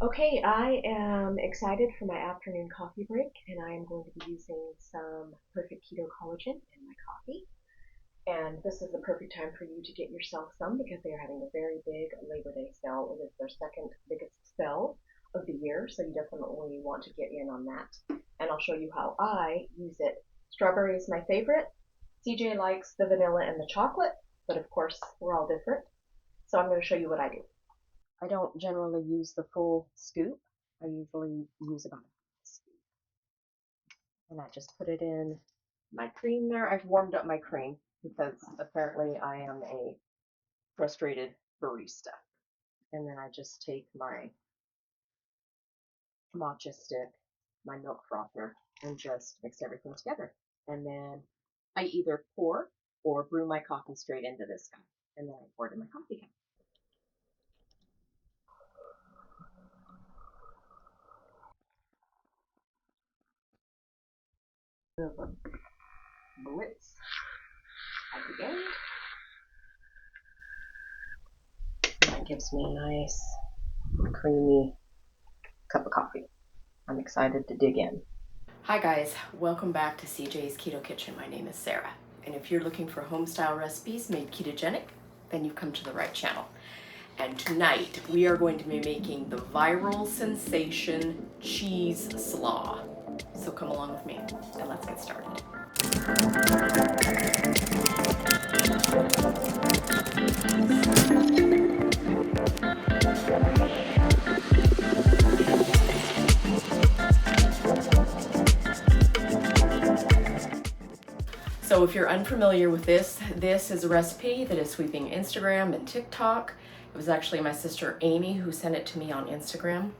Okay, I am excited for my afternoon coffee break, and I am going to be using some Perfect Keto Collagen in my coffee. And this is the perfect time for you to get yourself some because they are having a very big Labor Day sale. It is their second biggest sale of the year, so you definitely want to get in on that. And I'll show you how I use it. Strawberry is my favorite. CJ likes the vanilla and the chocolate, but of course, we're all different. So I'm going to show you what I do. I don't generally use the full scoop. I usually use about a scoop. And I just put it in my cream there. I've warmed up my cream because apparently I am a frustrated barista. And then I just take my matcha stick, my milk frother, and just mix everything together. And then I either pour or brew my coffee straight into this cup. And then I pour it in my coffee cup. Blitz at the end. That gives me a nice, creamy cup of coffee. I'm excited to dig in. Hi guys, welcome back to CJ's Keto Kitchen. My name is Sarah, and if you're looking for home-style recipes made ketogenic, then you've come to the right channel. And tonight we are going to be making the viral sensation cheese slaw. So come along with me and let's get started. So if you're unfamiliar with this is a recipe that is sweeping Instagram and TikTok. It was actually my sister Amy who sent it to me on Instagram.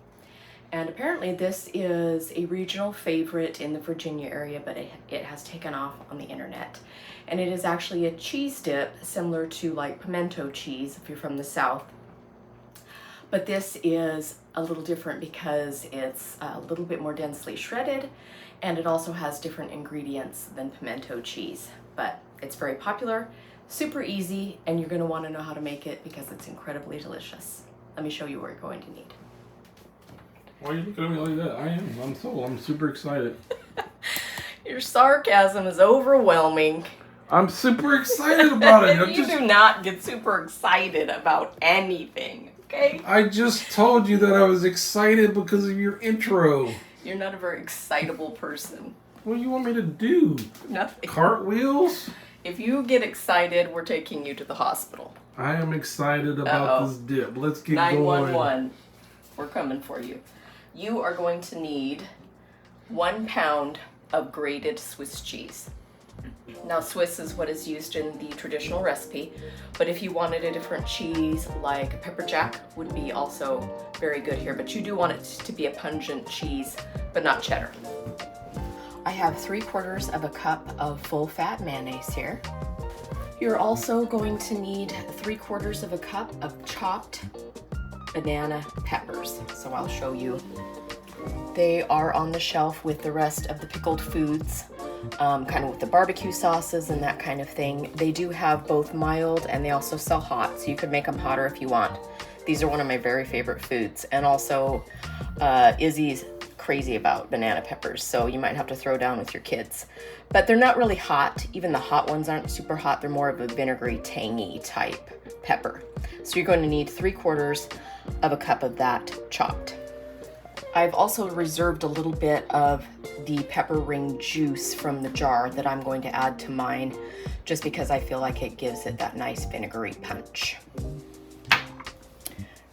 And apparently this is a regional favorite in the Virginia area, but it has taken off on the internet. And it is actually a cheese dip similar to like pimento cheese if you're from the South. But this is a little different because it's a little bit more densely shredded, and it also has different ingredients than pimento cheese. But it's very popular, super easy, and you're going to want to know how to make it because it's incredibly delicious. Let me show you what you're going to need. Why are you looking at me like that? I'm super excited. Your sarcasm is overwhelming. I'm super excited about it. You do not get super excited about anything, okay? I just told you that I was excited because of your intro. You're not a very excitable person. What do you want me to do? Nothing. Cartwheels? If you get excited, we're taking you to the hospital. I am excited about this dip. Let's get going. 911. We're coming for you. You are going to need 1 pound of grated Swiss cheese. Now, Swiss is what is used in the traditional recipe, but if you wanted a different cheese like pepper jack would be also very good here, but you do want it to be a pungent cheese, but not cheddar. I have 3/4 of a cup of full fat mayonnaise here. You're also going to need 3/4 of a cup of chopped banana peppers. So I'll show you. They are on the shelf with the rest of the pickled foods, kind of with the barbecue sauces and that kind of thing. They do have both mild and they also sell hot, so you could make them hotter if you want. These are one of my very favorite foods. And also, Izzy's crazy about banana peppers, so you might have to throw down with your kids. But they're not really hot. Even the hot ones aren't super hot. They're more of a vinegary, tangy type pepper. So you're going to need 3/4 of a cup of that chopped. I've also reserved a little bit of the pepper ring juice from the jar that I'm going to add to mine, just because I feel like it gives it that nice vinegary punch.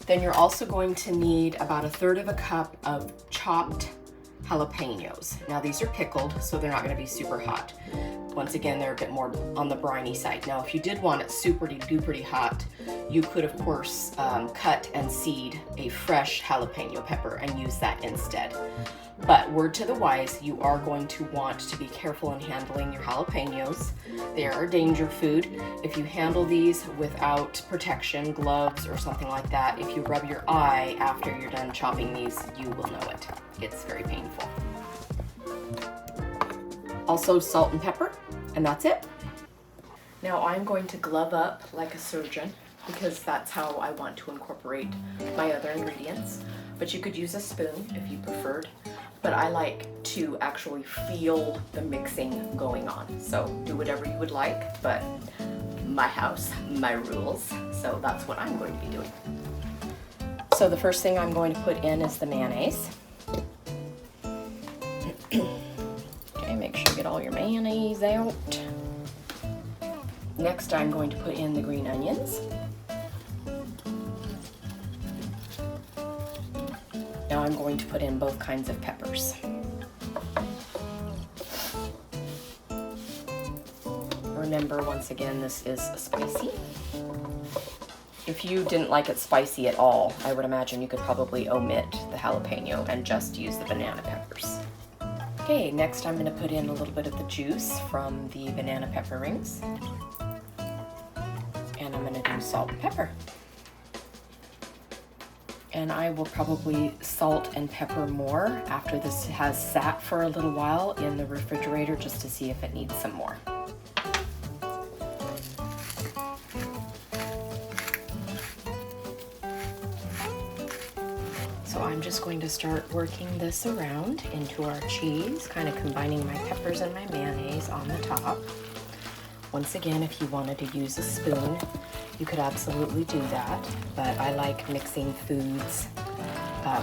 Then you're also going to need about 1/3 of a cup of chopped jalapenos. Now these are pickled, so they're not going to be super hot. Once again, they're a bit more on the briny side. Now, if you did want it super duper hot, you could, of course, cut and seed a fresh jalapeno pepper and use that instead. But word to the wise, you are going to want to be careful in handling your jalapenos. They are a danger food. If you handle these without protection, gloves, or something like that, if you rub your eye after you're done chopping these, you will know it. It's very painful. Also salt and pepper, and that's it. Now I'm going to glove up like a surgeon because that's how I want to incorporate my other ingredients. But you could use a spoon if you preferred. But I like to actually feel the mixing going on. So do whatever you would like, but my house, my rules. So that's what I'm going to be doing. So the first thing I'm going to put in is the mayonnaise. Okay, make sure you get all your mayonnaise out. Next, I'm going to put in the green onions. Now I'm going to put in both kinds of peppers. Remember, once again, this is spicy. If you didn't like it spicy at all, I would imagine you could probably omit the jalapeno and just use the banana peppers. Okay, next I'm going to put in a little bit of the juice from the banana pepper rings. And I'm going to do salt and pepper. And I will probably salt and pepper more after this has sat for a little while in the refrigerator just to see if it needs some more. So I'm just going to start working this around into our cheese, kind of combining my peppers and my mayonnaise on the top. Once again, if you wanted to use a spoon, you could absolutely do that, but I like mixing foods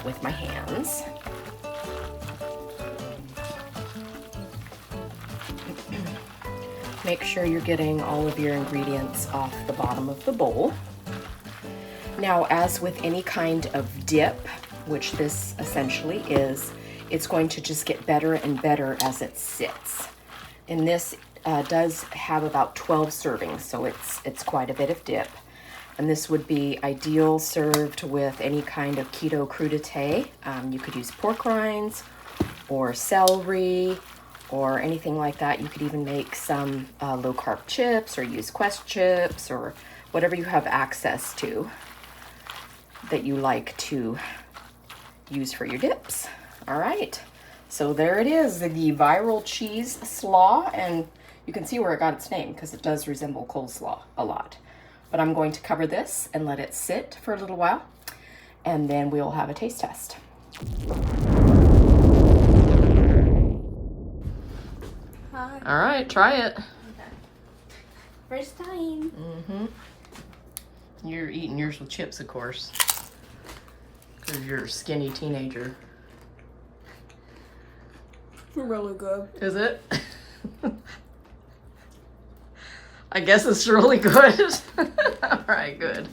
with my hands. Make sure you're getting all of your ingredients off the bottom of the bowl. Now, as with any kind of dip, which this essentially is, it's going to just get better and better as it sits. And this does have about 12 servings, so it's quite a bit of dip. And this would be ideal served with any kind of keto crudité. You could use pork rinds or celery or anything like that. You could even make some low-carb chips or use Quest chips or whatever you have access to that you like to use for your dips. All right, so there it is, the Viral Cheese Slaw, and you can see where it got its name because it does resemble coleslaw a lot. But I'm going to cover this and let it sit for a little while, and then we'll have a taste test. Hi. All right, try it. Okay. First time. Mm-hmm. You're eating yours with chips, of course, because you're a skinny teenager. Really good. Is it? I guess it's really good. All right, good.